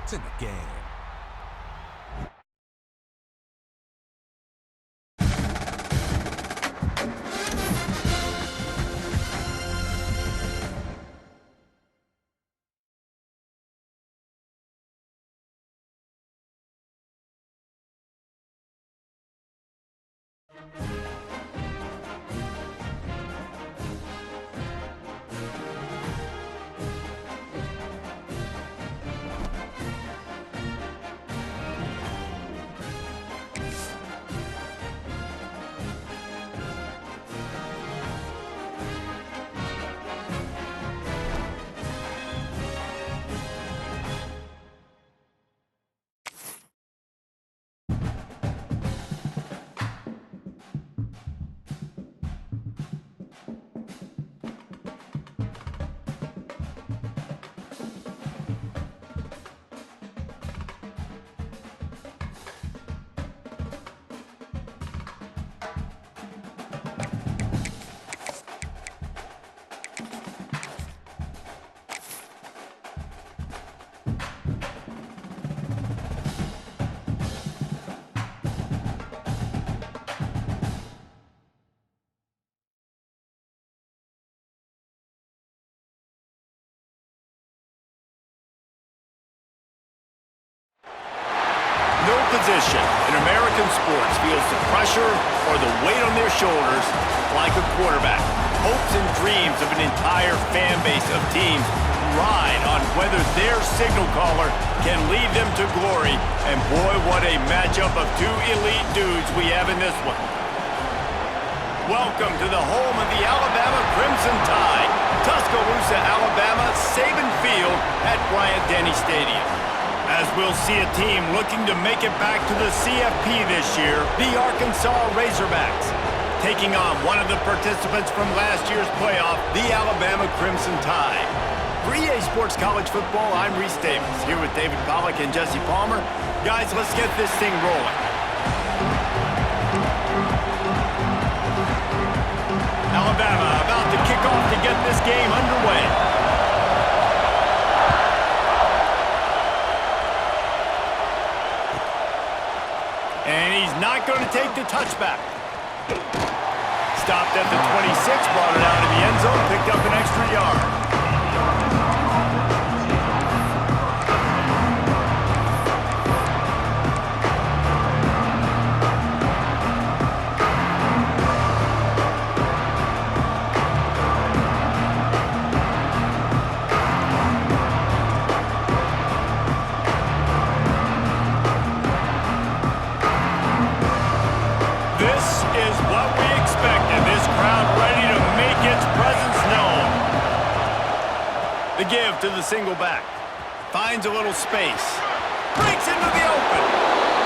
It's in the game. No position in American sports feels the pressure or the weight on their shoulders like a quarterback. Hopes and dreams of an entire fan base of teams ride on whether their signal caller can lead them to glory. And boy, what a matchup of two elite dudes we have in this one. Welcome to the home of the Alabama Crimson Tide, Tuscaloosa, Alabama, Saban Field at Bryant-Denny Stadium. As we'll see a team looking to make it back to the CFP this year, the Arkansas Razorbacks, taking on one of the participants from last year's playoff, the Alabama Crimson Tide. For EA Sports College Football, I'm Reese Davis, here with David Pollack and Jesse Palmer. Guys, let's get this thing rolling. Alabama about to kick off to get this game underway. And he's not going to take the touchback. Stopped at the 26, brought it out of the end zone, picked up an extra yard. The give to the single back. Finds a little space. Breaks into the open.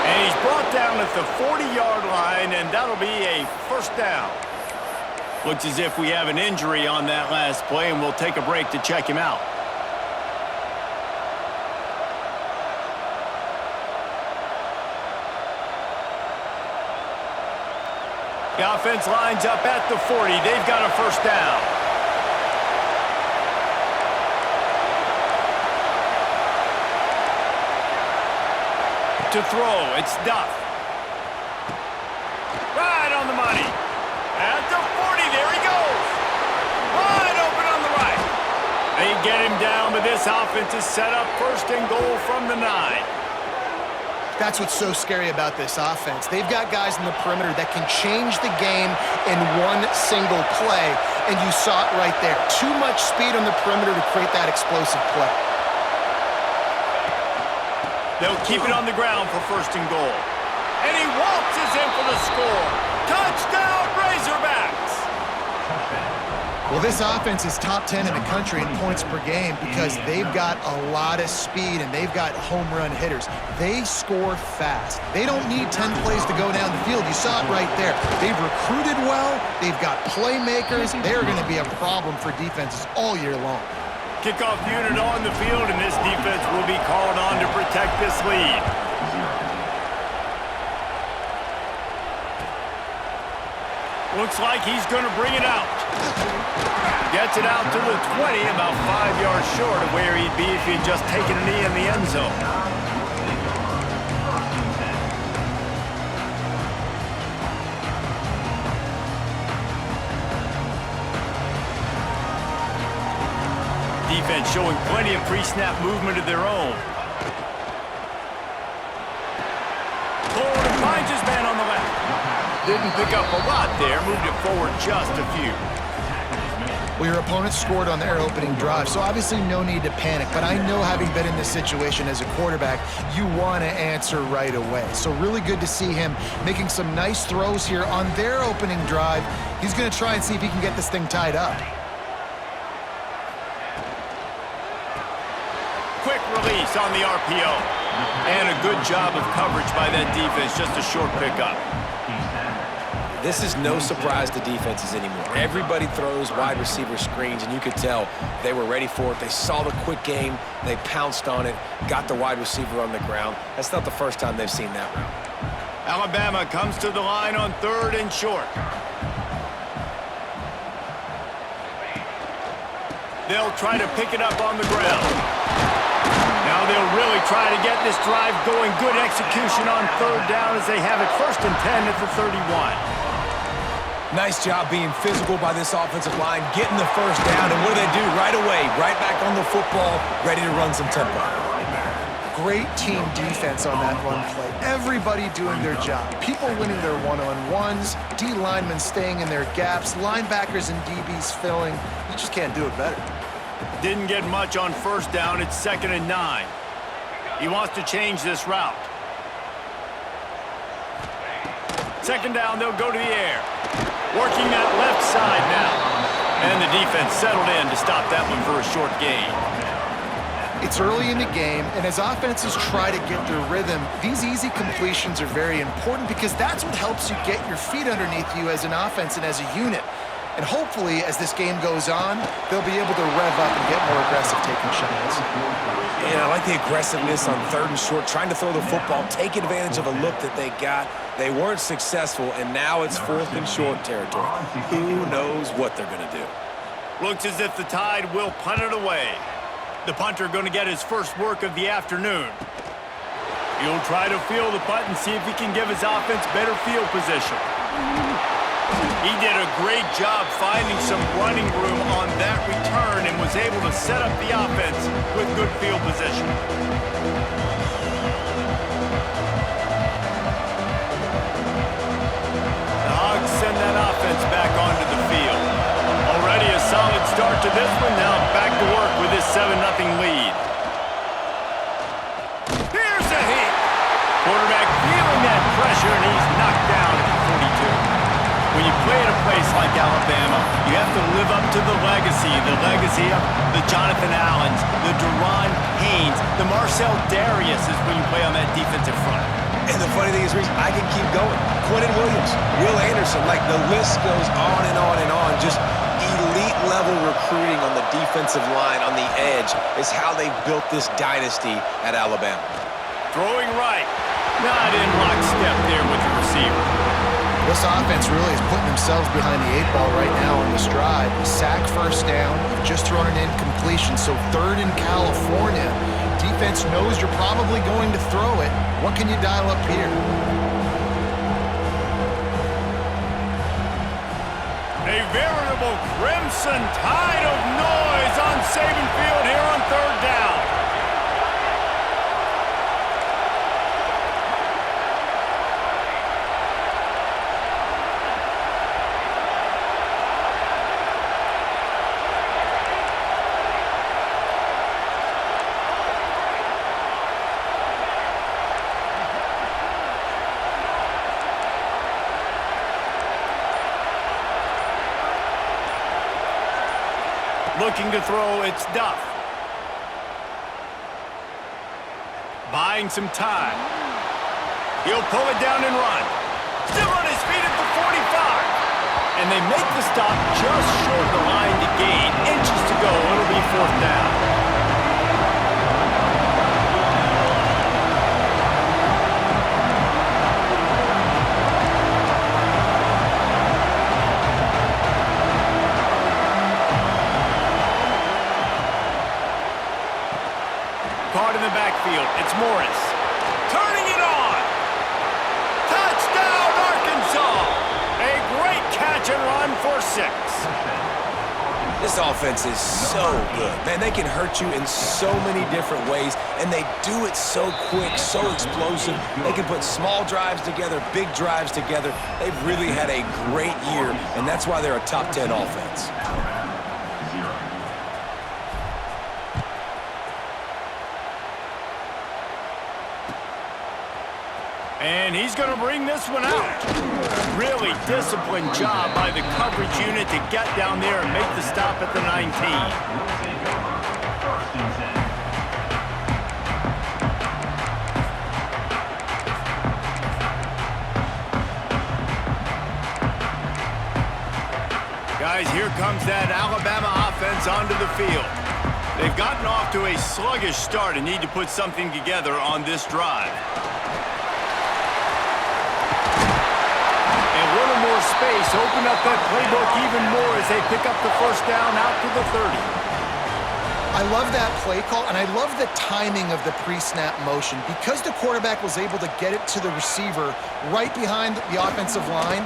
And he's brought down at the 40-yard line, and that'll be a first down. Looks as if we have an injury on that last play, and we'll take a break to check him out. The offense lines up at the 40. They've got a first down. To throw, it's Duff. Right on the money. At the 40, there he goes. Wide open on the right. They get him down, but this offense is set up first and goal from the 9. That's what's so scary about this offense. They've got guys in the perimeter that can change the game in one single play, and you saw it right there. Too much speed on the perimeter to create that explosive play. They'll keep it on the ground for first and goal. And he waltzes in for the score. Touchdown, Razorbacks! Well, this offense is top 10 in the country in points per game because they've got a lot of speed and they've got home run hitters. They score fast. They don't need 10 plays to go down the field. You saw it right there. They've recruited well. They've got playmakers. They're going to be a problem for defenses all year long. Kickoff unit on the field, and this defense will be called on to protect this lead. Looks like he's going to bring it out. Gets gets it out to the 20, about 5 yards short of where he'd be if he had just taken a knee in the end zone. Defense showing plenty of pre-snap movement of their own. Forward and finds his man on the left. Didn't pick up a lot there, moved it forward just a few. Well, your opponent scored on their opening drive, so obviously no need to panic. But I know, having been in this situation as a quarterback, you want to answer right away. So really good to see him making some nice throws here on their opening drive. He's going to try and see if he can get this thing tied up. Quick release on the RPO. And a good job of coverage by that defense, just a short pickup. This is no surprise to defenses anymore. Everybody throws wide receiver screens, and you could tell they were ready for it. They saw the quick game. They pounced on it, got the wide receiver on the ground. That's not the first time they've seen that route. Alabama comes to the line on 3rd and short. They'll try to pick it up on the ground. Now they'll really try to get this drive going. Good execution on 3rd down as they have it 1st and 10 at the 31. Nice job being physical by this offensive line, getting the 1st down, and what do? Right away, right back on the football, ready to run some tempo. Great team defense on that run play. Everybody doing their job. People winning their one-on-ones, D linemen staying in their gaps, linebackers and DBs filling. You just can't do it better. Didn't get much on 1st down. It's 2nd and 9. He wants to change this route. 2nd down, they'll go to the air. Working that left side now. And the defense settled in to stop that one for a short gain. It's early in the game, and as offenses try to get their rhythm, these easy completions are very important because that's what helps you get your feet underneath you as an offense and as a unit. And hopefully, as this game goes on, they'll be able to rev up and get more aggressive taking shots. Yeah, I like the aggressiveness on 3rd and short, trying to throw the football, take advantage of a look that they got. They weren't successful, and now it's 4th and short territory. Who knows what they're going to do? Looks as if the Tide will punt it away. The punter going to get his first work of the afternoon. He'll try to field the punt and see if he can give his offense better field position. He did a great job finding some running room on that return and was able to set up the offense with good field position. The Hogs send that offense back onto the field. Already a solid start to this one. Now back to work with this 7-0 lead. Here's a hit. Quarterback feeling that pressure, and he's knocked down at the 42. When you play at a place like Alabama, you have to live up to the legacy of the Jonathan Allens, the Daron Paynes, the Marcel Dariuses when you play on that defensive front. And the funny thing is, Reese, I can keep going. Quentin Williams, Will Anderson, like the list goes on and on and on. Just elite-level recruiting on the defensive line, on the edge, is how they built this dynasty at Alabama. Throwing right. Not in lockstep there with the receiver. This offense really is putting themselves behind the 8 ball right now on this drive. Sack 1st down, you've just thrown an incompletion, so 3rd in California. Defense knows you're probably going to throw it. What can you dial up here? A veritable crimson tide of noise on Saban Field here on 3rd down. Looking to throw, it's Duff. Buying some time. He'll pull it down and run. Still on his feet at the 45. And they make the stop just short of the line to gain. Inches to go. It'll be 4th down. the backfield. It's Morris. Turning it on. Touchdown, Arkansas. A great catch and run for 6. This offense is so good. Man, they can hurt you in so many different ways, and they do it so quick, so explosive. They can put small drives together, big drives together. They've really had a great year, and that's why they're a top 10 offense. And he's going to bring this one out. Really disciplined job by the coverage unit to get down there and make the stop at the 19. Guys, here comes that Alabama offense onto the field. They've gotten off to a sluggish start and need to put something together on this drive. More space, open up that playbook even more as they pick up the first down out to the 30. I love that play call, and I love the timing of the pre-snap motion. Because the quarterback was able to get it to the receiver right behind the offensive line,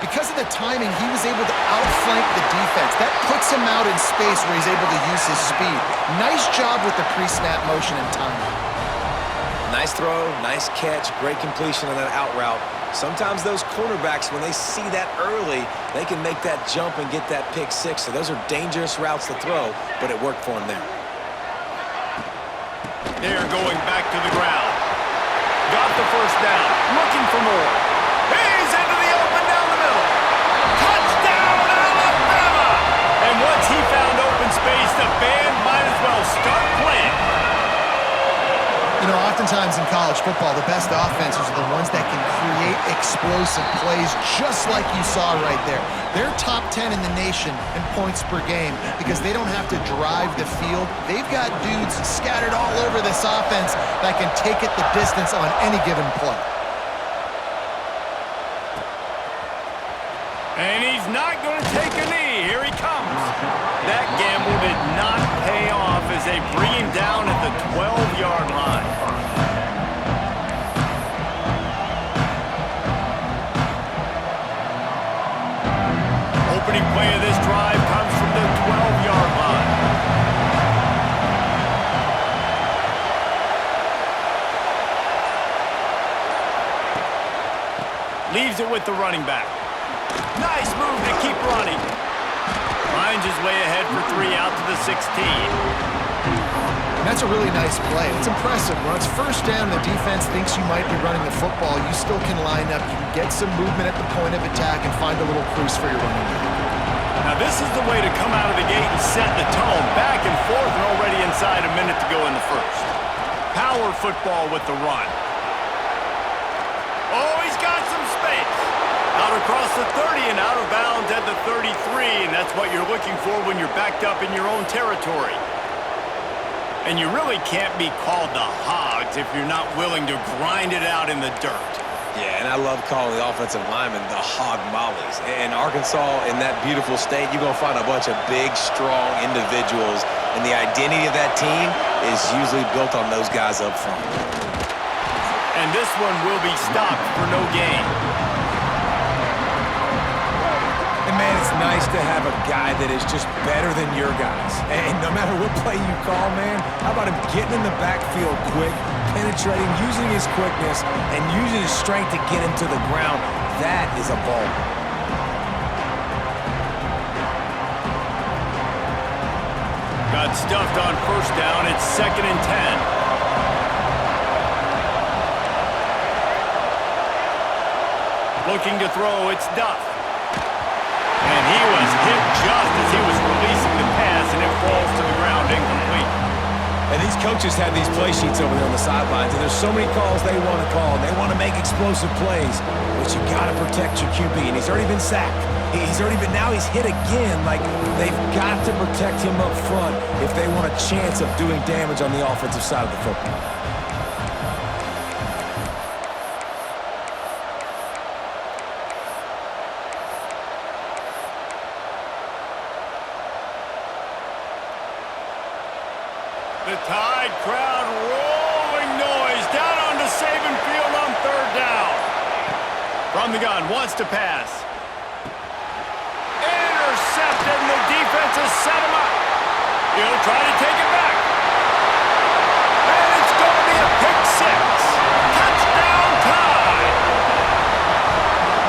because of the timing, he was able to outflank the defense. That puts him out in space where he's able to use his speed. Nice job with the pre-snap motion and timing. Nice throw, nice catch, great completion on that out route. Sometimes those cornerbacks, when they see that early, they can make that jump and get that pick 6. So those are dangerous routes to throw, but it worked for them there. They're going back to the ground. Got the first down. Looking for more. He's into the open down the middle. Touchdown, Alabama! And once he found open space, the band might as well start playing. You know, oftentimes in college football, the best offenses are the ones that can create explosive plays just like you saw right there. They're top 10 in the nation in points per game because they don't have to drive the field. They've got dudes scattered all over this offense that can take it the distance on any given play. And he's not going to take a knee. Here he comes. That gamble did not pay off as they bring him down at the 12-yard line. Opening play of this drive comes from the 12-yard line. Leaves it with the running back. Nice move to keep running. Finds his way ahead for 3 out to the 16. And that's a really nice play. It's impressive. When it's first down and the defense thinks you might be running the football, you still can line up. You can get some movement at the point of attack and find a little crease for your running back. Now this is the way to come out of the gate and set the tone. Back and forth and already inside a minute to go in the first. Power football with the run. Oh, he's got some space. Out across the 30 and out of bounds at the 33, and that's what you're looking for when you're backed up in your own territory. And you really can't be called the Hogs if you're not willing to grind it out in the dirt. Yeah, and I love calling the offensive linemen the hog mollies. In Arkansas, in that beautiful state, you're going to find a bunch of big, strong individuals, and the identity of that team is usually built on those guys up front. And this one will be stopped for no gain. And man, it's nice to have a guy that is just better than your guys. And no matter what play you call, man, how about him getting in the backfield quick, penetrating, using his quickness, and using his strength to get him to the ground? That is a ball. Got stuffed on first down. It's 2nd and 10. Looking to throw, it's Duff. And he was hit just as he was releasing the pass, and it falls to the ground incomplete. And these coaches have these play sheets over there on the sidelines, and there's so many calls they want to call, and they want to make explosive plays, but you got to protect your QB, and he's already been sacked. Now he's hit again. Like, they've got to protect him up front if they want a chance of doing damage on the offensive side of the football. The Tide crowd rolls From the gun, wants to pass. Intercepted, and the defense has set him up. He'll try to take it back. And it's going to be a pick six. Touchdown tie.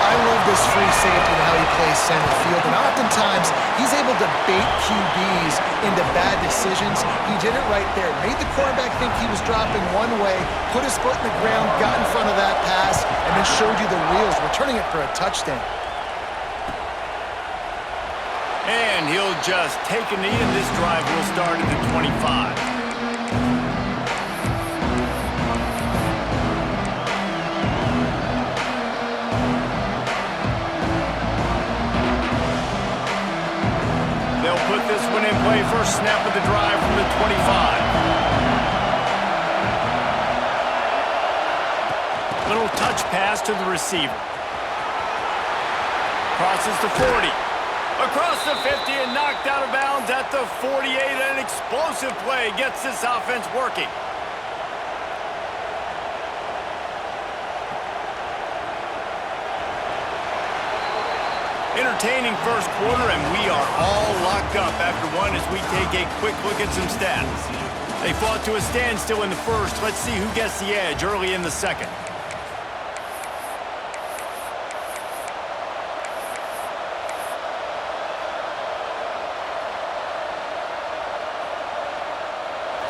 I love this free safety and how he plays center field, and oftentimes he's able to bait QBs into bad decisions. He did it right there. Made the quarterback think he was dropping one way, put his foot in the ground, got in front of that pass, and then showed you the wheels, returning it for a touchdown. And he'll just take a knee, and this drive will start at the 25. They'll put this one in play. First snap of the drive from the 25. Little touch pass to the receiver. Crosses the 40. Across the 50 and knocked out of bounds at the 48. An explosive play gets this offense working. Entertaining first quarter, and we are all locked up after one as we take a quick look at some stats. They fought to a standstill in the first. Let's see who gets the edge early in the second.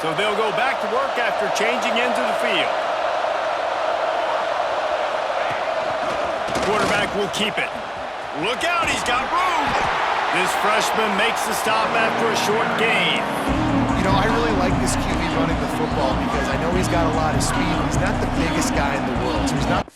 So they'll go back to work after changing into the field. Quarterback will keep it. Look out, he's got room. This freshman makes the stop after a short gain. You know, I really like this QB running the football because I know he's got a lot of speed, but he's not the biggest guy in the world. So he's not...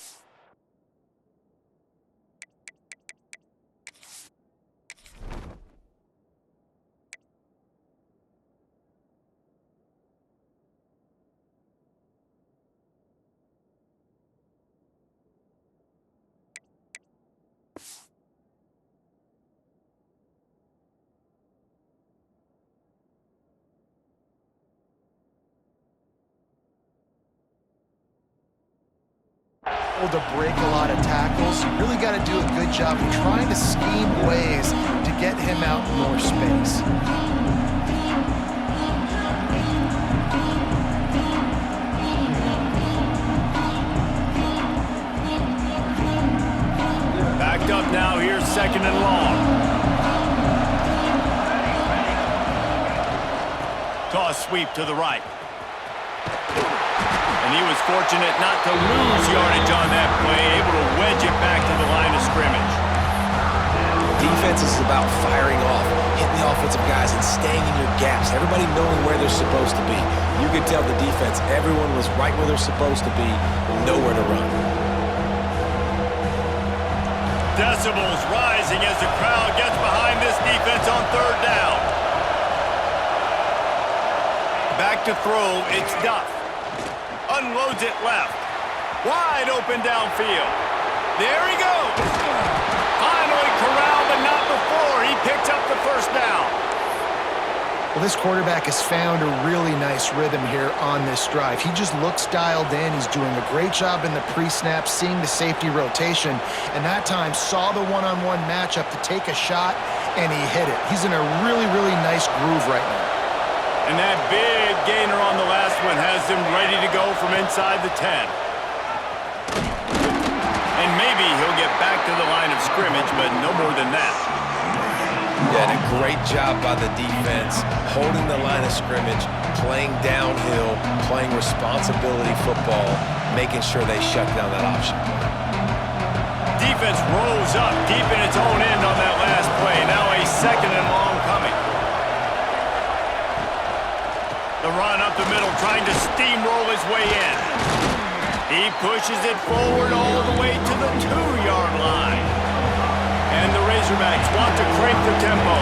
to break a lot of tackles. You really got to do a good job of trying to scheme ways to get him out in more space. Backed up now, here's second and long. Toss sweep to the right. And he was fortunate not to lose yardage on that play, able to wedge it back to the line of scrimmage. Defense is about firing off, hitting the offensive guys and staying in your gaps, everybody knowing where they're supposed to be. You could tell the defense, everyone was right where they're supposed to be, nowhere to run. Decibels rising as the crowd gets behind this defense on third down. Back to throw, it's Duff. Unloads it left. Wide open downfield. There he goes. Finally corralled, but not before. He picks up the first down. Well, this quarterback has found a really nice rhythm here on this drive. He just looks dialed in. He's doing a great job in the pre-snap, seeing the safety rotation, and that time saw the one-on-one matchup to take a shot, and he hit it. He's in a really, really nice groove right now. And that big gainer on the last one has him ready to go from inside the 10. And maybe he'll get back to the line of scrimmage, but no more than that. Yeah, and a great job by the defense, holding the line of scrimmage, playing downhill, playing responsibility football, making sure they shut down that option. Defense rose up deep in its own end on that last play. Now a second and long coming. The run up the middle, trying to steamroll his way in. He pushes it forward all the way to the 2-yard line. And the Razorbacks want to crank the tempo.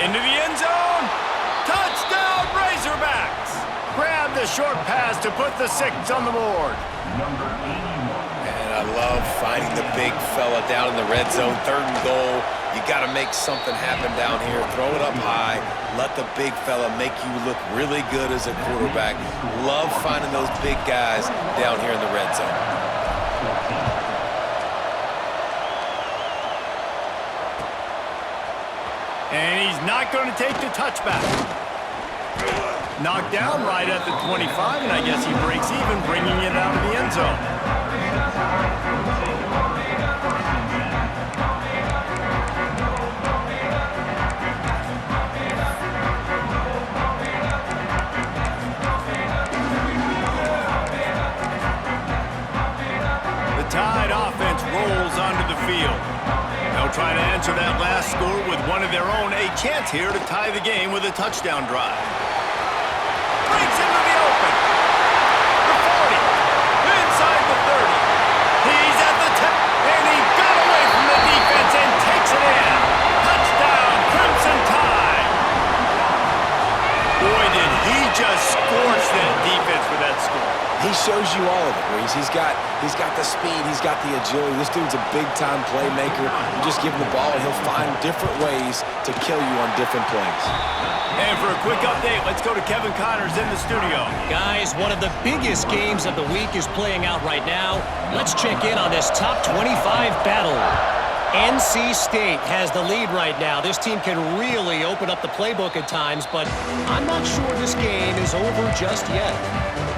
Into the end zone. Touchdown, Razorbacks! Grab the short pass to put the 6 on the board. I love finding the big fella down in the red zone, 3rd and goal. You got to make something happen down here. Throw it up high. Let the big fella make you look really good as a quarterback. Love finding those big guys down here in the red zone. And he's not going to take the touchback. Knocked down right at the 25, and I guess he breaks even, bringing it out of the end zone. The Tide offense rolls onto the field. They'll try to answer that last score with one of their own. A chance here to tie the game with a touchdown drive. Breaks into the open. The 40. Inside the 30. He's at the 10. And he got away from the defense and takes it in. Touchdown, Crimson Tide. Boy, did he just scorch that defense for that score. He shows you all of it, Reese. He's got the speed. He's got the agility. This dude's a big-time playmaker. You just give him the ball, and he'll find different ways to kill you on different plays. And for a quick update, let's go to Kevin Connors in the studio. Guys, one of the biggest games of the week is playing out right now. Let's check in on this top 25 battle. NC State has the lead right now. This team can really open up the playbook at times, but I'm not sure this game is over just yet.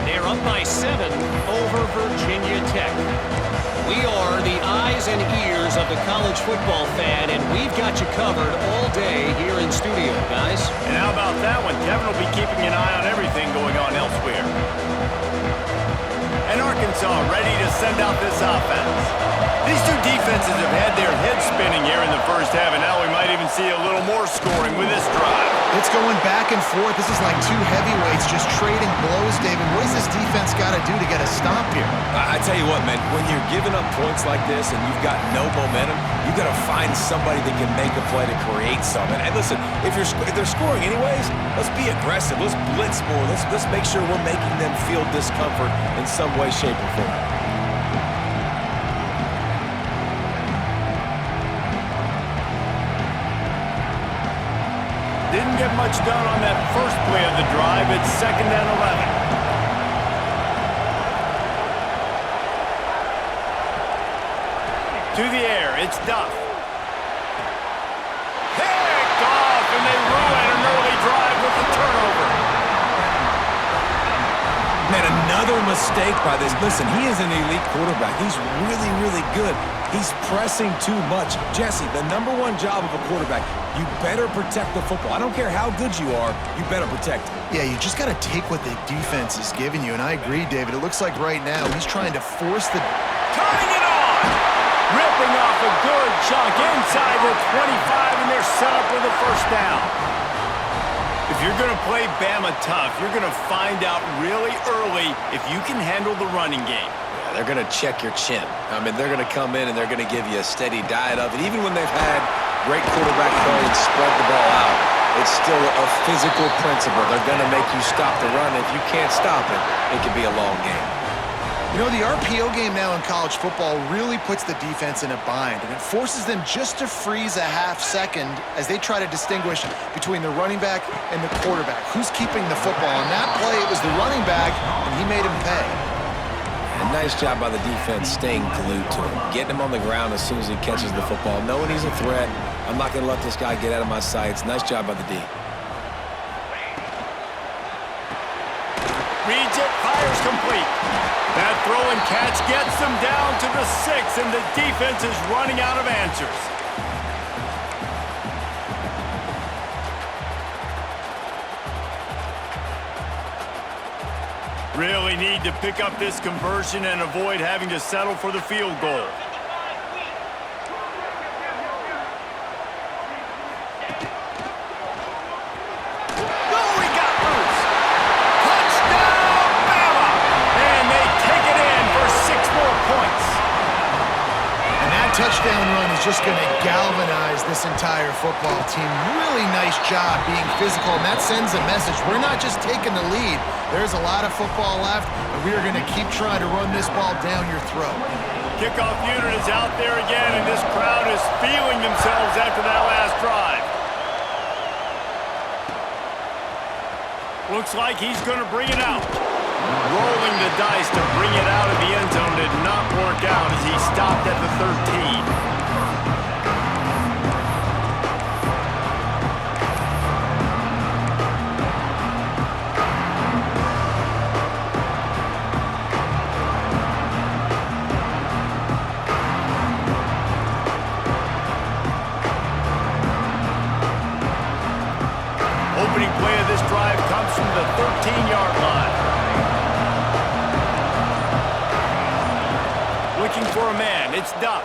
They're up by 7 over Virginia Tech. We are the eyes and ears of the college football fan, and we've got you covered all day here in studio, guys. And how about that one? Kevin will be keeping an eye on everything going on elsewhere. And Arkansas ready to send out this offense. These two defenses have had their heads spinning here in the first half, and now we might even see a little more scoring with this drive. It's going back and forth. This is like two heavyweights just trading blows, David. What does this defense got to do to get a stop here? I tell you what, man, when you're giving up points like this and you've got no momentum, you've got to find somebody that can make a play to create something. And listen, if they're scoring anyways, let's be aggressive. Let's blitz more. Let's make sure we're making them feel discomfort in some way, shape, or form. Didn't get much done on that first play of the drive. It's 2nd and 11. To the air, it's Duff. Picked off, and they ruin an early drive with the turnover. Man, another mistake by this. Listen, he is an elite quarterback. He's really, really good. He's pressing too much. Jesse, the #1 job of a quarterback, you better protect the football. I don't care how good you are, you better protect it. Yeah, you just got to take what the defense is giving you, and I agree, David. It looks like right now he's trying to force the... Turning it on! Ripping off a good chunk inside the 25, and they're set up with a first down. If you're going to play Bama tough, you're going to find out really early if you can handle the running game. Yeah, they're going to check your chin. I mean, they're going to come in and they're going to give you a steady diet of it. Even when they've had great quarterback play and spread the ball out, it's still a physical principle. They're going to make you stop the run. If you can't stop it, it could be a long game. You know, the RPO game now in college football really puts the defense in a bind, and it forces them just to freeze a half second as they try to distinguish between the running back and the quarterback. Who's keeping the football? On that play, it was the running back, and he made him pay. A nice job by the defense staying glued to him, getting him on the ground as soon as he catches the football, knowing he's a threat. I'm not going to let this guy get out of my sights. Nice job by the D. Reads it, fires complete. That throw and catch gets them down to the 6, and the defense is running out of answers. Really need to pick up this conversion and avoid having to settle for the field goal. Touchdown run is just going to galvanize this entire football team. Really nice job being physical, and that sends a message. We're not just taking the lead. There's a lot of football left, and we are going to keep trying to run this ball down your throat. Kickoff unit is out there again, and this crowd is feeling themselves after that last drive. Looks like he's going to bring it out. Rolling the dice to bring it out of the end zone did not work out as he stopped at the 13. Opening play of this drive comes from the 13-yard line. Looking for a man, it's Duff.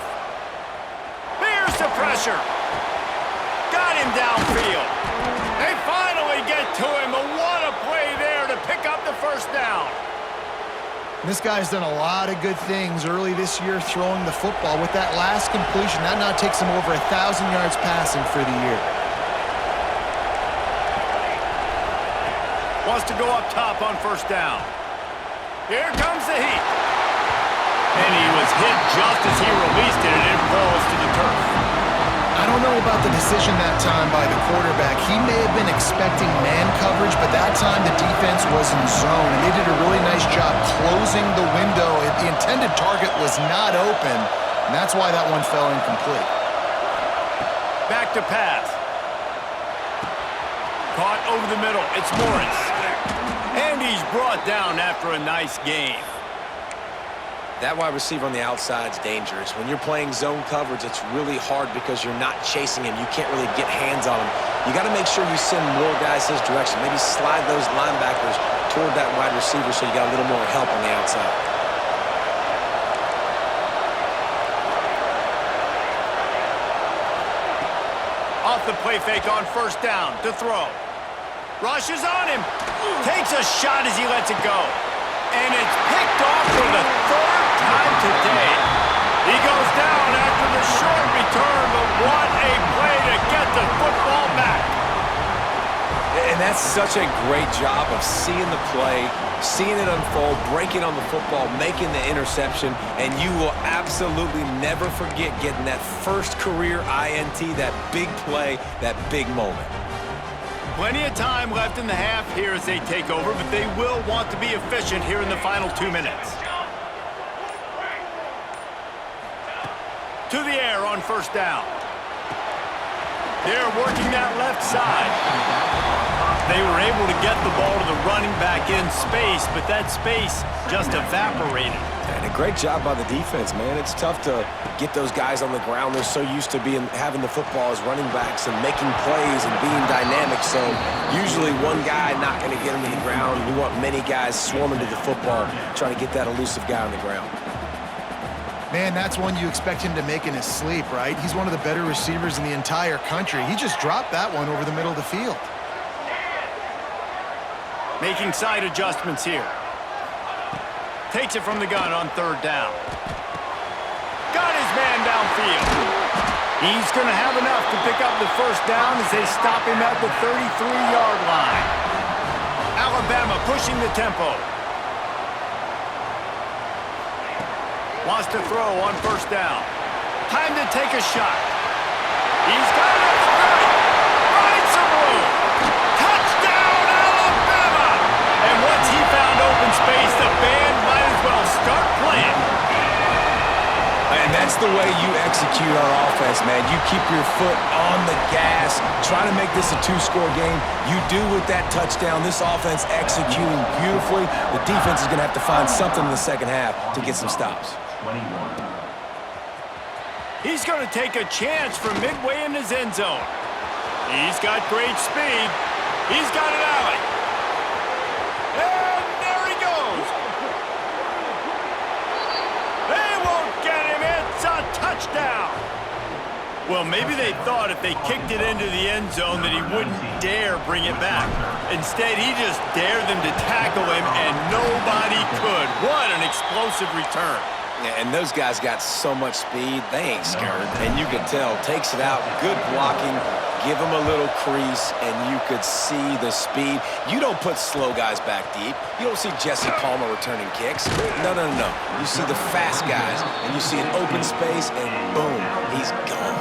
Here's the pressure. Got him downfield. They finally get to him, but what a play there to pick up the first down. This guy's done a lot of good things early this year throwing the football. With that last completion, that now takes him over 1,000 yards passing for the year. Wants to go up top on first down. Here comes the heat. And he was hit just as he released it, and it falls to the turf. I don't know about the decision that time by the quarterback. He may have been expecting man coverage, but that time the defense was in zone, and they did a really nice job closing the window. The intended target was not open, and that's why that one fell incomplete. Back to pass. Caught over the middle. It's Morris. And he's brought down after a nice gain. That wide receiver on the outside is dangerous. When you're playing zone coverage, it's really hard because you're not chasing him. You can't really get hands on him. You got to make sure you send more guys his direction. Maybe slide those linebackers toward that wide receiver so you got a little more help on the outside. Off the play fake on first down to throw. Rushes on him. Takes a shot as he lets it go. And it's picked off for the third time today. He goes down after the short return, but what a play to get the football back. And that's such a great job of seeing the play, seeing it unfold, breaking on the football, making the interception, and you will absolutely never forget getting that first career INT, that big play, that big moment. Plenty of time left in the half here as they take over, but they will want to be efficient here in the final 2 minutes. To the air on first down. They're working that left side. They were able to get the ball to the running back in space, but that space just evaporated. And a great job by the defense, man. It's tough to get those guys on the ground. They're so used to having the football as running backs and making plays and being dynamic. So usually one guy not going to get him to the ground. You want many guys swarming to the football, trying to get that elusive guy on the ground. Man, that's one you expect him to make in his sleep, right? He's one of the better receivers in the entire country. He just dropped that one over the middle of the field. Making side adjustments here. Takes it from the gun on third down. Got his man downfield. He's going to have enough to pick up the first down as they stop him at the 33-yard line. Alabama pushing the tempo. Wants to throw on first down. Time to take a shot. He's got it. Finds some room. Touchdown, Alabama! And once he found open space, the band might as well start playing. And that's the way you execute on offense, man. You keep your foot on the gas, trying to make this a two-score game. You do with that touchdown. This offense executing beautifully. The defense is going to have to find something in the second half to get some stops. He's going to take a chance from midway in his end zone. He's got great speed. He's got an alley. And there he goes. They won't get him. It's a touchdown. Well, maybe they thought if they kicked it into the end zone that he wouldn't dare bring it back. Instead, he just dared them to tackle him, and nobody could. What an explosive return. Yeah, and those guys got so much speed, they ain't scared. And you can tell, takes it out, good blocking, give him a little crease, and you could see the speed. You don't put slow guys back deep. You don't see Jesse Palmer returning kicks. No, no, no, no. You see the fast guys, and you see an open space, and boom, he's gone.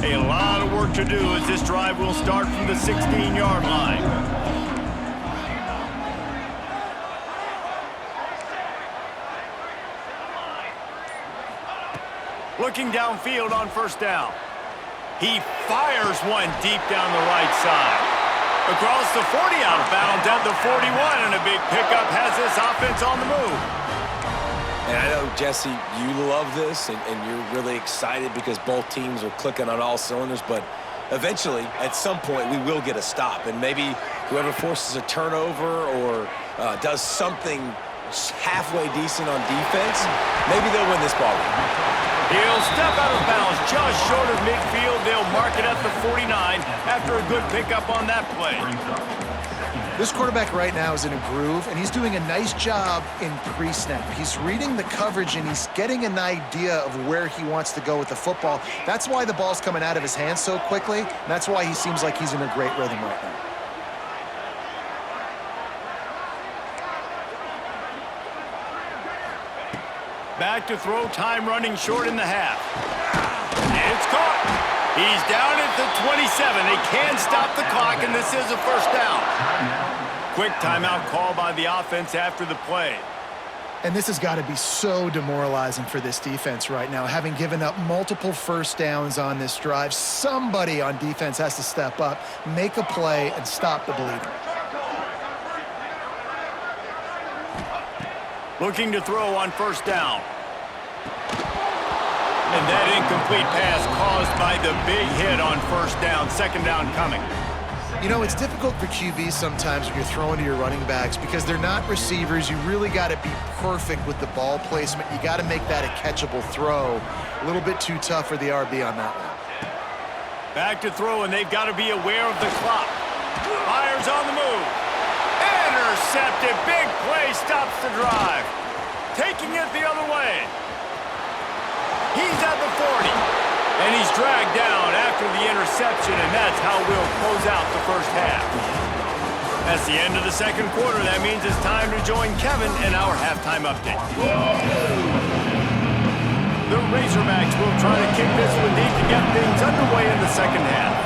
A lot of work to do as this drive will start from the 16-yard line. Looking downfield on first down. He fires one deep down the right side. Across the 40 out of bounds at the 41, and a big pickup has this offense on the move. And I know, Jesse, you love this, and you're really excited because both teams are clicking on all cylinders, but eventually, at some point, we will get a stop, and maybe whoever forces a turnover or does something halfway decent on defense, maybe they'll win this ball game. He'll step out of bounds just short of midfield. They'll mark it at the 49 after a good pickup on that play. This quarterback right now is in a groove, and he's doing a nice job in pre-snap. He's reading the coverage, and he's getting an idea of where he wants to go with the football. That's why the ball's coming out of his hands so quickly, and that's why he seems like he's in a great rhythm right now. Back to throw, time running short in the half. It's caught. He's down at the 27. They can stop the clock, and this is a first down. Quick timeout call by the offense after the play. And this has got to be so demoralizing for this defense right now, having given up multiple first downs on this drive. Somebody on defense has to step up, make a play, and stop the bleeding. Looking to throw on first down. And that incomplete pass caused by the big hit on first down. Second down coming. You know, it's difficult for QBs sometimes when you're throwing to your running backs because they're not receivers. You really got to be perfect with the ball placement. You got to make that a catchable throw. A little bit too tough for the RB on that one. Back to throw, and they've got to be aware of the clock. Fires on the move. Intercepted. Big play stops the drive. Taking it the other way. He's at the 40. And he's dragged down after the interception, and that's how we'll close out the first half. That's the end of the second quarter. That means it's time to join Kevin in our halftime update. The Razorbacks will try to kick this one deep to get things underway in the second half.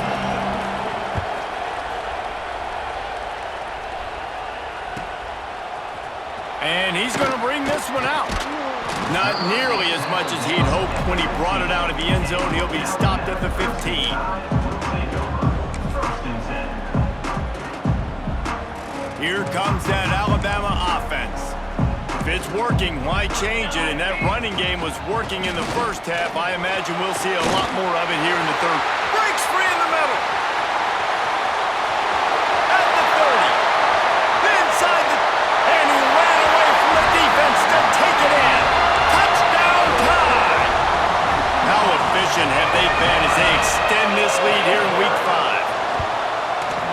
And he's going to bring this one out. Not nearly as much as he'd hoped when he brought it out of the end zone. He'll be stopped at the 15. Here comes that Alabama offense. If it's working, why change it? And that running game was working in the first half. I imagine we'll see a lot more of it here in the third. Breaks free in the middle. At the 30. Inside the... And he ran away from the defense to take it in. Touchdown time! How efficient have they been as they extend this lead here in Week 5?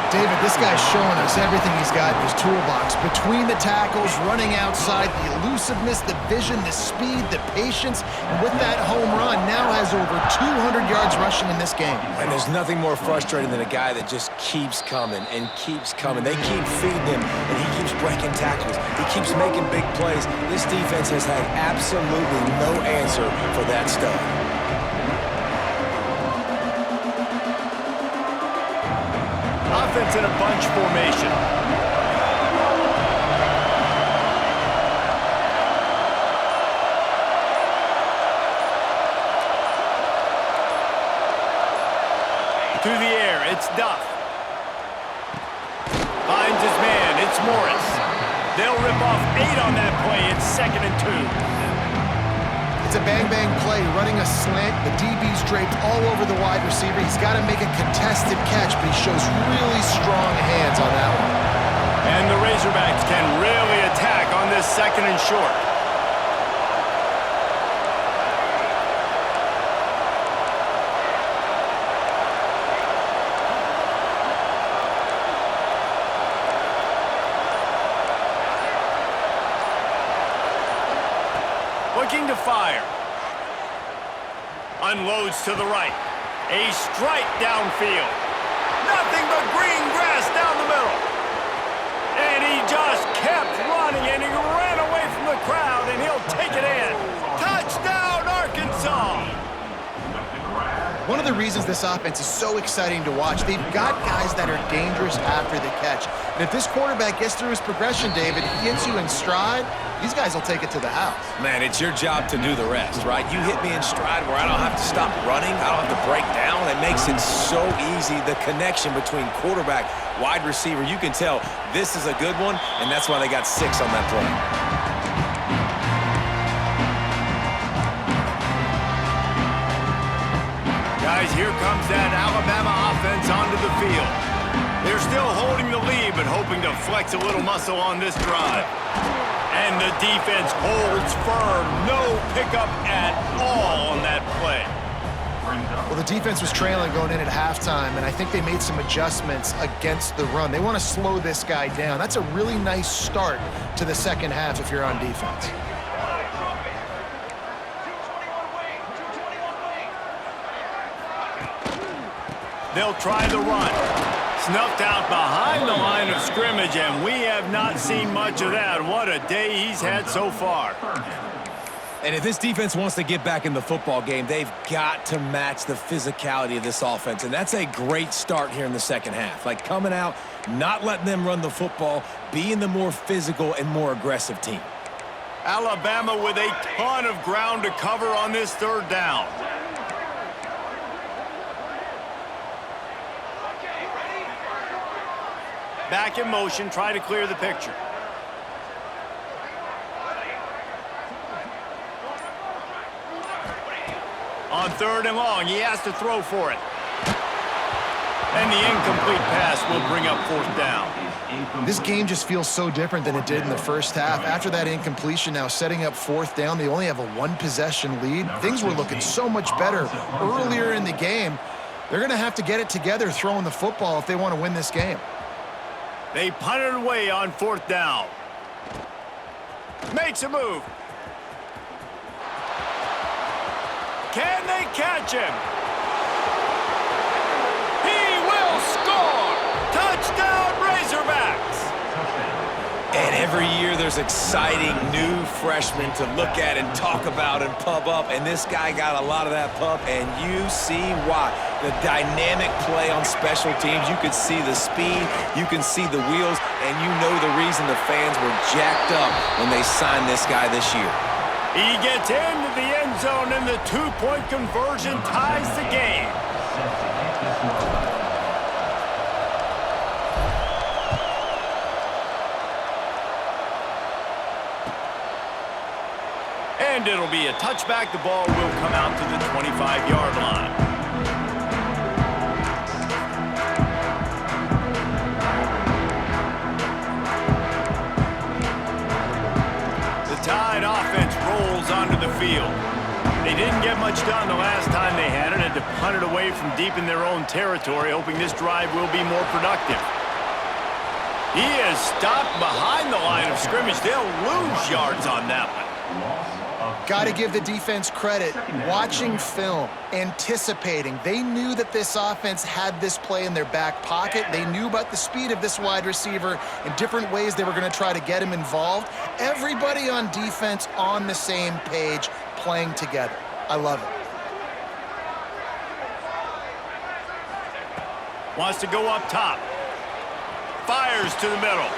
David, this guy's showing us everything he's got in his toolbox. Between the tackles, running outside, the elusiveness, the vision, the speed, the patience, and with that home run, now has over 200 yards rushing in this game. And there's nothing more frustrating than a guy that just keeps coming and keeps coming. They keep feeding him, and he keeps breaking tackles. He keeps making big plays. This defense has had absolutely no answer for that stuff. Offense in a bunch formation. To the air, it's Duff. Finds his man, it's Morris. They'll rip off 8 on that play. It's 2nd and 2. It's a bang-bang play, running a slant. The DB's draped all over the wide receiver. He's got to make a contested catch, but he shows really strong hands on that one. And the Razorbacks can really attack on this 2nd and short. looking to fire. Unloads to the right. A strike downfield. Nothing but green grass down the middle. And he just kept running, and he ran away from the crowd, and he'll take it in. Touchdown, Arkansas! One of the reasons this offense is so exciting to watch, they've got guys that are dangerous after the catch. And if this quarterback gets through his progression, David, he hits you in stride, these guys will take it to the house. Man, it's your job to do the rest, right? You hit me in stride where I don't have to stop running. I don't have to break down. It makes it so easy, the connection between quarterback, wide receiver. You can tell this is a good one, and that's why they got 6 on that play. Guys, here comes that Alabama offense onto the field. They're still holding the lead, but hoping to flex a little muscle on this drive. And the defense holds firm. No pickup at all on that play. Well, the defense was trailing going in at halftime, and I think they made some adjustments against the run. They want to slow this guy down. That's a really nice start to the second half if you're on defense. They'll try the run. Snuffed out behind the line of scrimmage, and we have not seen much of that. What a day he's had so far. And if this defense wants to get back in the football game, they've got to match the physicality of this offense. And that's a great start here in the second half. Like coming out, not letting them run the football, being the more physical and more aggressive team. Alabama with a ton of ground to cover on this third down. Back in motion, try to clear the picture. On 3rd and long, he has to throw for it. And the incomplete pass will bring up 4th down. This game just feels so different than it did in the first half. After that incompletion, now setting up 4th down, they only have a 1-possession lead. Things were looking so much better earlier in the game. They're going to have to get it together throwing the football if they want to win this game. They punted away on 4th down. Makes a move. Can they catch him? He will score! Touchdown, Razorbacks! And every year there's exciting new freshmen to look at and talk about and pub up. And this guy got a lot of that pub, and you see why. The dynamic play on special teams. You can see the speed, you can see the wheels, and you know the reason the fans were jacked up when they signed this guy this year. He gets into the end zone, and the 2-point conversion ties the game. And it'll be a touchback. The ball will come out to the 25-yard line. Tide offense rolls onto the field. They didn't get much done the last time they had it, and to punt it away from deep in their own territory, hoping this drive will be more productive. He is stopped behind the line of scrimmage. They'll lose yards on that one. Got to give the defense credit. Watching film, anticipating. They knew that this offense had this play in their back pocket. They knew about the speed of this wide receiver and different ways they were going to try to get him involved. Everybody on defense on the same page, playing together. I love it. Wants to go up top. Fires to the middle.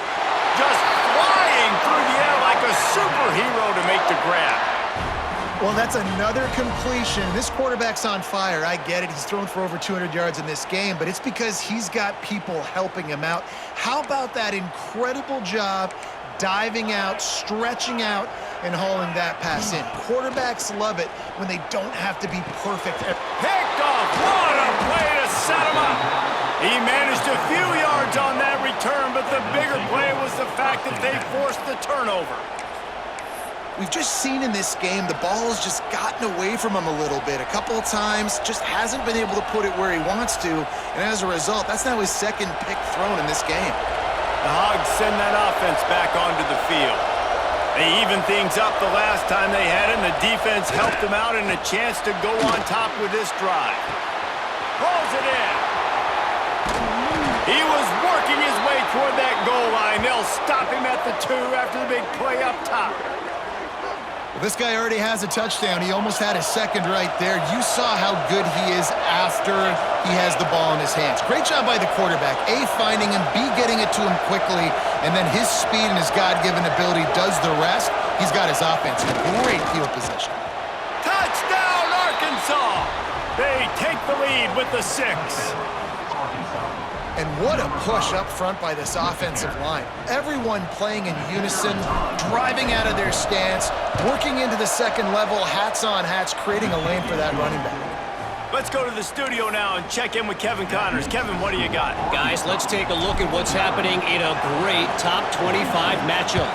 Just flying through the air like a superhero to make the grab. Well, that's another completion. This quarterback's on fire. I get it. He's thrown for over 200 yards in this game, but it's because he's got people helping him out. How about that incredible job diving out, stretching out, and hauling that pass in? Quarterbacks love it when they don't have to be perfect. Picked off. What a play to set him up. He managed a few yards on that return, but the bigger play was the fact that they forced the turnover. We've just seen in this game the ball has just gotten away from him a little bit. A couple of times, just hasn't been able to put it where he wants to, and as a result, that's now his second pick thrown in this game. The Hogs send that offense back onto the field. They evened things up the last time they had it, and the defense helped them out and a chance to go on top with this drive. Pulls it in. He was working his way toward that goal line. They'll stop him at the 2 after the big play up top. Well, this guy already has a touchdown. He almost had his second right there. You saw how good he is after he has the ball in his hands. Great job by the quarterback. A, finding him, B, getting it to him quickly, and then his speed and his God-given ability does the rest. He's got his offense in great field position. Touchdown, Arkansas! They take the lead with the 6. And what a push up front by this offensive line. Everyone playing in unison, driving out of their stance, working into the second level, hats on hats, creating a lane for that running back. Let's go to the studio now and check in with Kevin Connors. Kevin, what do you got? Guys, let's take a look at what's happening in a great top 25 matchup.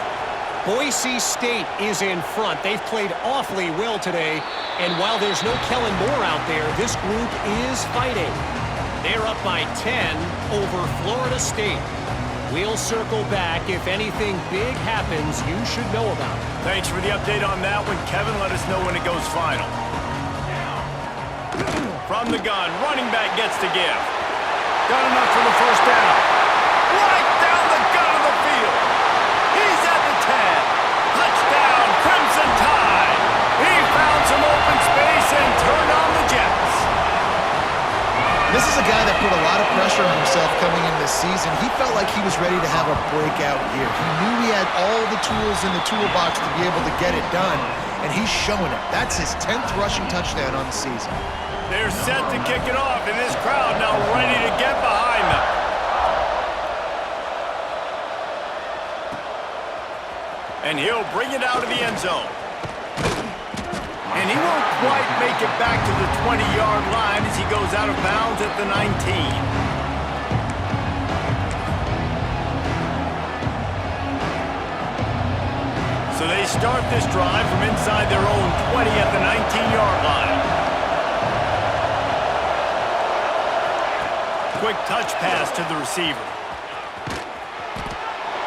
Boise State is in front. They've played awfully well today, and while there's no Kellen Moore out there, this group is fighting. They're up by 10 over Florida State. We'll circle back. If anything big happens, you should know about it. Thanks for the update on that one, Kevin. Let us know when it goes final. From the gun, running back gets to give. Got enough for the first down. Right down the gut of the field. He's at the 10. Touchdown, Crimson Tide. He found some open space and turned on the Jets. This is a guy that put a lot of pressure on himself coming in this season. He felt like he was ready to have a breakout year. He knew he had all the tools in the toolbox to be able to get it done, and he's showing it. That's his 10th rushing touchdown on the season. They're set to kick it off, and this crowd now ready to get behind them. And he'll bring it out of the end zone. And he won't quite make it back to the 20-yard line as he goes out of bounds at the 19. So they start this drive from inside their own 20 at the 19-yard line. Quick touch pass to the receiver.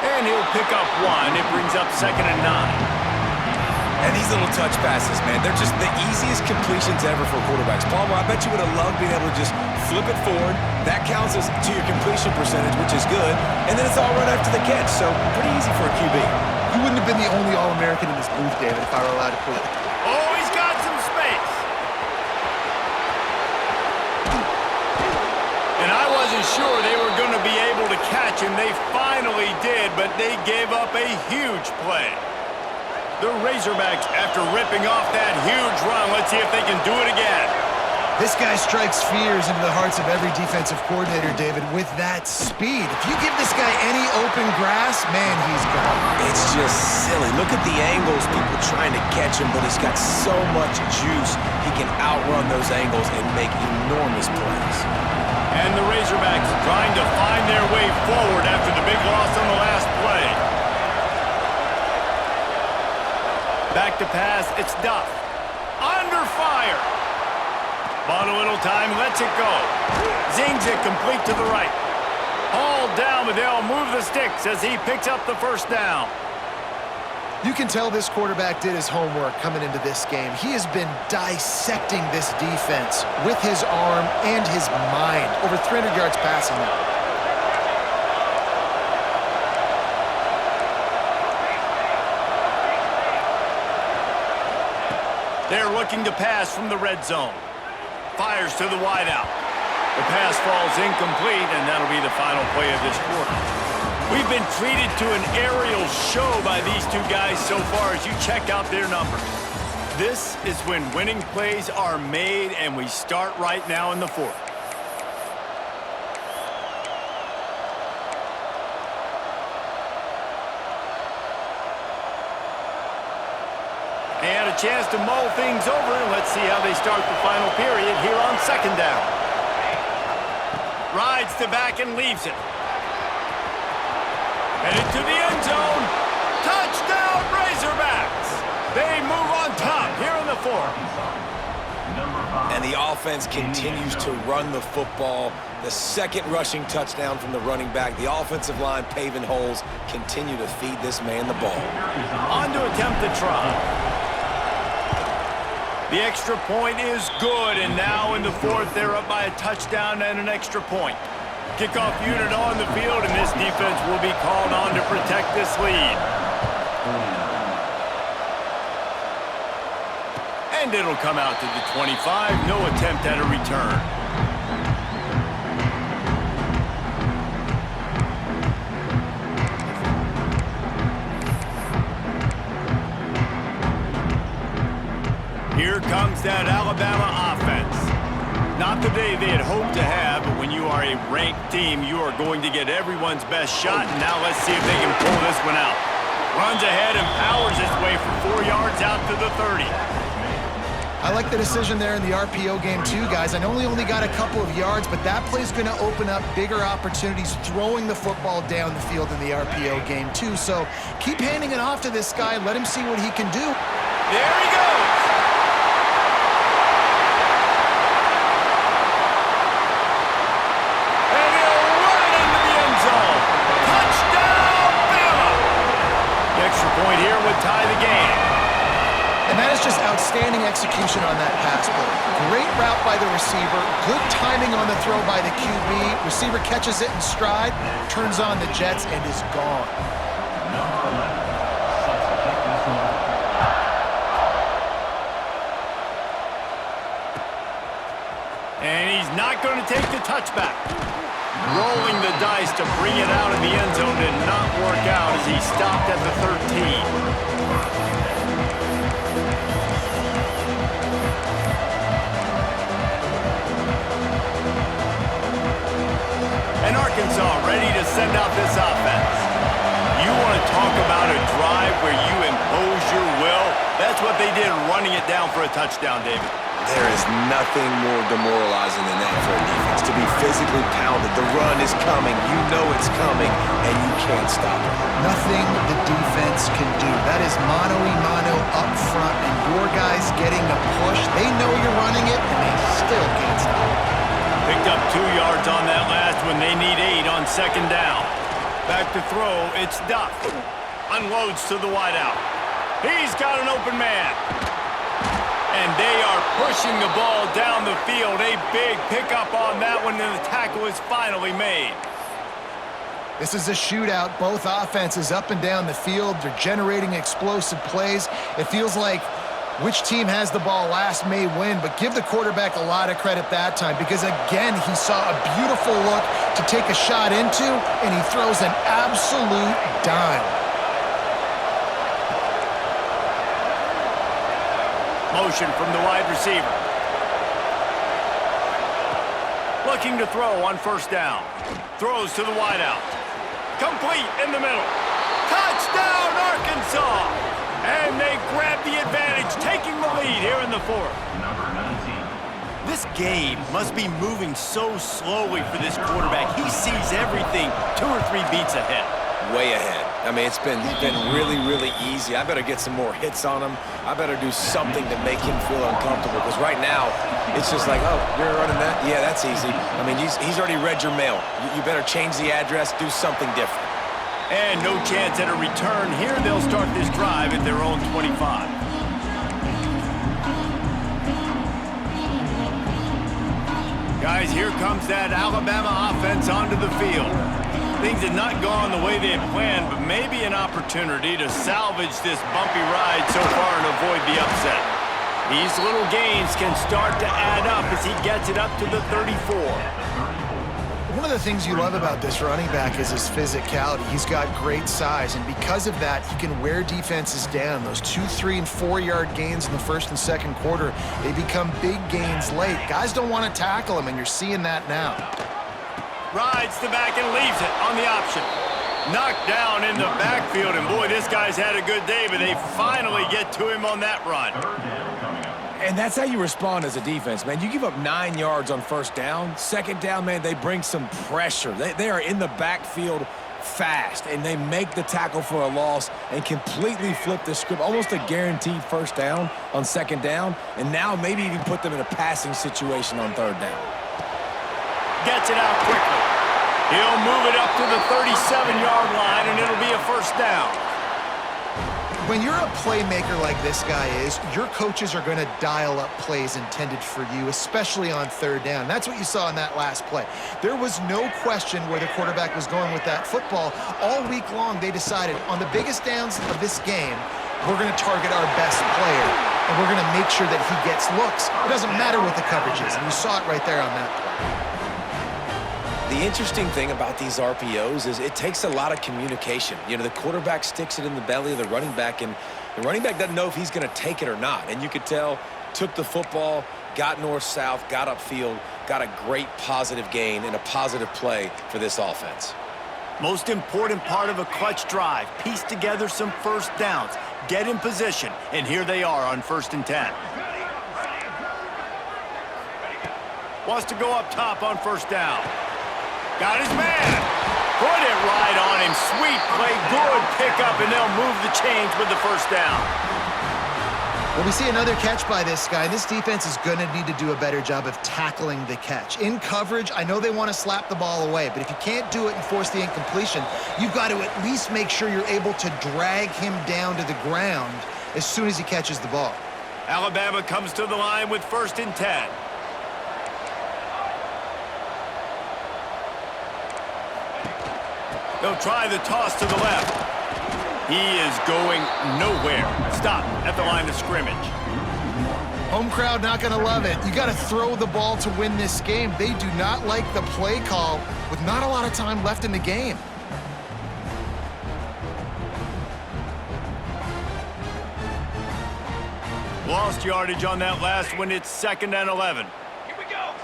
And he'll pick up 1. It brings up 2nd and 9. And these little touch passes, man, they're just the easiest completions ever for quarterbacks. Palmer, I bet you would have loved being able to just flip it forward. That counts as to your completion percentage, which is good. And then it's all right after the catch, so pretty easy for a QB. You wouldn't have been the only All-American in this booth, David, if I were allowed to put it. Oh, he's got some space. And I wasn't sure they were going to be able to catch him. They finally did, but they gave up a huge play. The Razorbacks, after ripping off that huge run, let's see if they can do it again. This guy strikes fears into the hearts of every defensive coordinator, David, with that speed. If you give this guy any open grass, man, he's gone. It's just silly. Look at the angles, people trying to catch him, but he's got so much juice. He can outrun those angles and make enormous plays. And the Razorbacks trying to find their way forward after the big loss on the last play. Back to pass, it's Duff. Under fire. Bought a little time, lets it go. Zings it complete to the right. Hauled down, but they'll move the sticks as he picks up the first down. You can tell this quarterback did his homework coming into this game. He has been dissecting this defense with his arm and his mind. Over 300 yards passing now. They're looking to pass from the red zone. Fires to the wideout. The pass falls incomplete, and that'll be the final play of this quarter. We've been treated to an aerial show by these two guys so far as you check out their numbers. This is when winning plays are made, and we start right now in the fourth. And a chance to mull things over, and let's see how they start the final period here on 2nd down. Rides to back and leaves it. Headed to the end zone. Touchdown, Razorbacks! They move on top here in the fourth. And the offense continues to run the football. The second rushing touchdown from the running back. The offensive line paving holes. Continue to feed this man the ball. On to attempt the try. The extra point is good, and now in the fourth, they're up by a touchdown and an extra point. Kickoff unit on the field, and this defense will be called on to protect this lead. And it'll come out to the 25. No attempt at a return. Here comes that Alabama offense. Not the day they had hoped to have, but when you are a ranked team, you are going to get everyone's best shot. And now let's see if they can pull this one out. Runs ahead and powers his way for 4 yards out to the 30. I like the decision there in the RPO game too, guys. I know he only got a couple of yards, but that play's going to open up bigger opportunities throwing the football down the field in the RPO game too. So keep handing it off to this guy. Let him see what he can do. There he goes. And he'll run it into the end zone. Touchdown, Bama! The extra point here would tie the game. And that is just outstanding execution on that pass play. Great route by the receiver, good timing on the throw by the QB. Receiver catches it in stride, turns on the jets, and is gone. And he's not going to take the touchback. Rolling the dice to bring it out of the end zone did not work out as he stopped at the 13. And Arkansas ready to send out this offense. You want to talk about a drive where you impose your will? That's what they did, running it down for a touchdown, David. There is nothing more demoralizing than that for a defense. To be physically pounded. The run is coming. You know it's coming, and you can't stop it. Nothing the defense can do. That is mano-a-mano up front, and your guys getting a push. They know you're running it, and they still can't stop it. Picked up 2 yards on that last one. They need 8 on second down. Back to throw. It's Duff. Unloads to the wideout. He's got an open man. And they are pushing the ball down the field. A big pickup on that one, and the tackle is finally made. This is a shootout. Both offenses up and down the field. They're generating explosive plays. It feels like which team has the ball last may win, but give the quarterback a lot of credit that time because, again, he saw a beautiful look to take a shot into, and he throws an absolute dime. Motion from the wide receiver. Looking to throw on first down. Throws to the wideout. Complete in the middle. Touchdown, Arkansas! And they grab the advantage, taking the lead here in the fourth. This game must be moving so slowly for this quarterback. He sees everything 2 or 3 beats ahead. Way ahead. I mean, it's been really, really easy. I better get some more hits on him. I better do something to make him feel uncomfortable. Because right now, it's just like, oh, you're running that? Yeah, that's easy. I mean, he's already read your mail. You better change the address, do something different. And no chance at a return here. They'll start this drive at their own 25. Guys, here comes that Alabama offense onto the field. Things had not gone the way they had planned, but maybe an opportunity to salvage this bumpy ride so far and avoid the upset. These little gains can start to add up as he gets it up to the 34. One of the things you love about this running back is his physicality. He's got great size, and because of that, he can wear defenses down. Those 2, 3, and 4-yard gains in the first and second quarter, they become big gains late. Guys don't want to tackle him, and you're seeing that now. Rides the back and leaves it on the option. Knocked down in the backfield, and boy, this guy's had a good day, but they finally get to him on that run. And that's how you respond as a defense, man. You give up 9 yards on first down. Second down, man, they bring some pressure. They are in the backfield fast, and they make the tackle for a loss and completely flip the script, almost a guaranteed first down on second down, and now maybe even put them in a passing situation on third down. Gets it out quickly. He'll move it up to the 37-yard line, and it'll be a first down. When you're a playmaker like this guy is, your coaches are going to dial up plays intended for you, especially on third down. That's what you saw in that last play. There was no question where the quarterback was going with that football. All week long, they decided on the biggest downs of this game, we're going to target our best player, and we're going to make sure that he gets looks. It doesn't matter what the coverage is, and you saw it right there on that play. The interesting thing about these RPOs is it takes a lot of communication. You know, the quarterback sticks it in the belly of the running back, and the running back doesn't know if he's going to take it or not. And you could tell, took the football, got north-south, got upfield, got a great positive gain and a positive play for this offense. Most important part of a clutch drive, piece together some first downs, get in position, and here they are on 1st and 10. Wants to go up top on first down. Got his man. Put it right on him. Sweet play. Good pickup, and they'll move the chains with the first down. Well, we see another catch by this guy. This defense is going to need to do a better job of tackling the catch. In coverage, I know they want to slap the ball away, but if you can't do it and force the incompletion, you've got to at least make sure you're able to drag him down to the ground as soon as he catches the ball. Alabama comes to the line with 1st and 10. They'll try the toss to the left. He is going nowhere. Stop at the line of scrimmage. Home crowd not going to love it. You got to throw the ball to win this game. They do not like the play call with not a lot of time left in the game. Lost yardage on that last one. It's 2nd and 11. Here we go.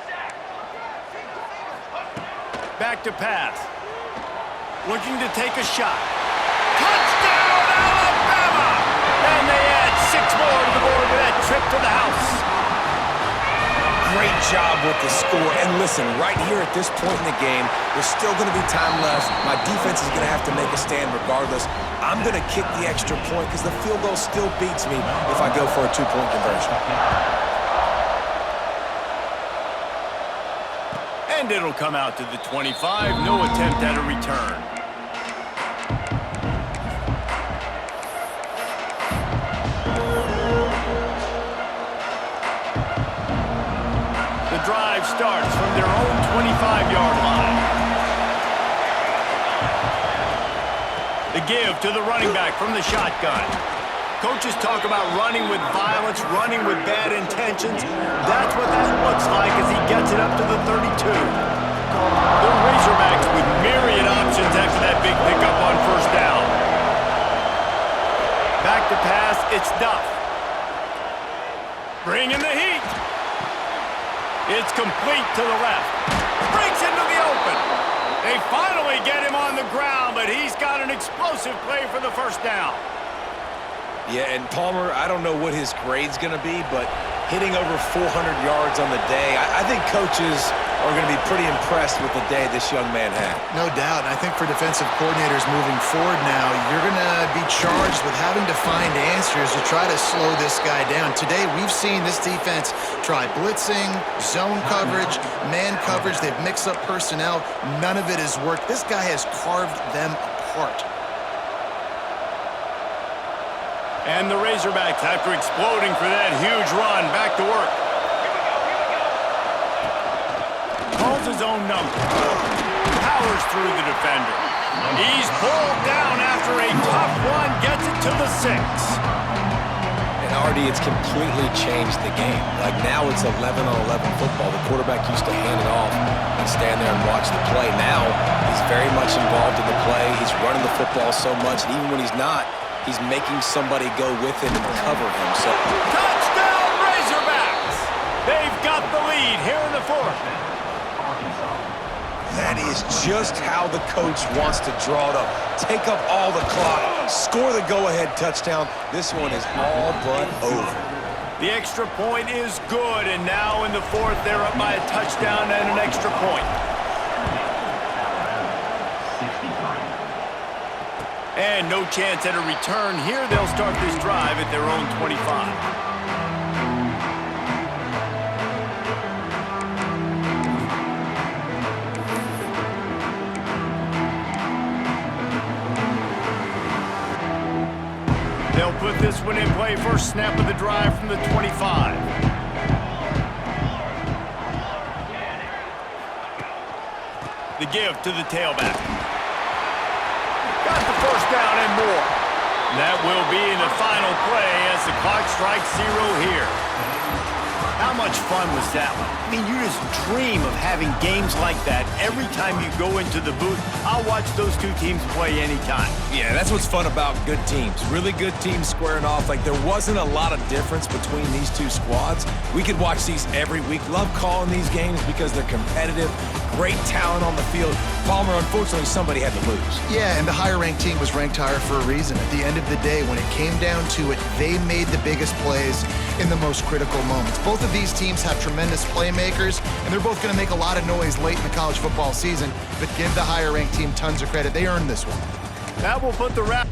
Back to pass. Looking to take a shot. Touchdown, Alabama! And they add 6 more to the board with that trip to the house. Great job with the score. And listen, right here at this point in the game, there's still going to be time left. My defense is going to have to make a stand regardless. I'm going to kick the extra point because the field goal still beats me if I go for a 2-point conversion. And it'll come out to the 25. No attempt at a return. The drive starts from their own 25-yard line. The give to the running back from the shotgun. Coaches talk about running with violence, running with bad intentions. That's what that looks like as he gets it up to the 32. The Razorbacks with myriad options after that big pickup on first down. Back to pass, it's Duff. Bringing the heat. It's complete to the left. Breaks into the open. They finally get him on the ground, but he's got an explosive play for the first down. Yeah, and Palmer, I don't know what his grade's going to be, but hitting over 400 yards on the day, I think coaches are going to be pretty impressed with the day this young man had. No doubt, and I think for defensive coordinators moving forward now, you're going to be charged with having to find answers to try to slow this guy down. Today, we've seen this defense try blitzing, zone coverage, man coverage. They've mixed up personnel. None of it has worked. This guy has carved them apart. And the Razorbacks, after exploding for that huge run, back to work. Calls his own number. Powers through the defender. He's pulled down after a tough run, gets it to the 6. And Artie, it's completely changed the game. Like now it's 11-on-11 football. The quarterback used to hand it off and stand there and watch the play. Now he's very much involved in the play. He's running the football so much, and even when he's not, he's making somebody go with him and cover him. So touchdown Razorbacks! They've got the lead here in the 4th. That is just how the coach wants to draw it up. Take up all the clock, score the go-ahead touchdown. This one is all but over. The extra point is good, and now in the 4th, they're up by a touchdown and an extra point. And no chance at a return here. They'll start this drive at their own 25. They'll put this one in play. First snap of the drive from the 25. The give to the tailback. Got the first down and more. That will be in the final play as the clock strikes 0 here. How much fun was that one? I mean, you just dream of having games like that every time you go into the booth. I'll watch those two teams play anytime. Yeah, that's what's fun about good teams. Really good teams squaring off. Like, there wasn't a lot of difference between these two squads. We could watch these every week. Love calling these games because they're competitive. Great talent on the field. Palmer, unfortunately, somebody had to lose. Yeah, and the higher-ranked team was ranked higher for a reason. At the end of the day, when it came down to it, they made the biggest plays in the most critical moments. Both of these teams have tremendous playmakers, and they're both going to make a lot of noise late in the college football season, but give the higher-ranked team tons of credit. They earned this one. That will put the wrap.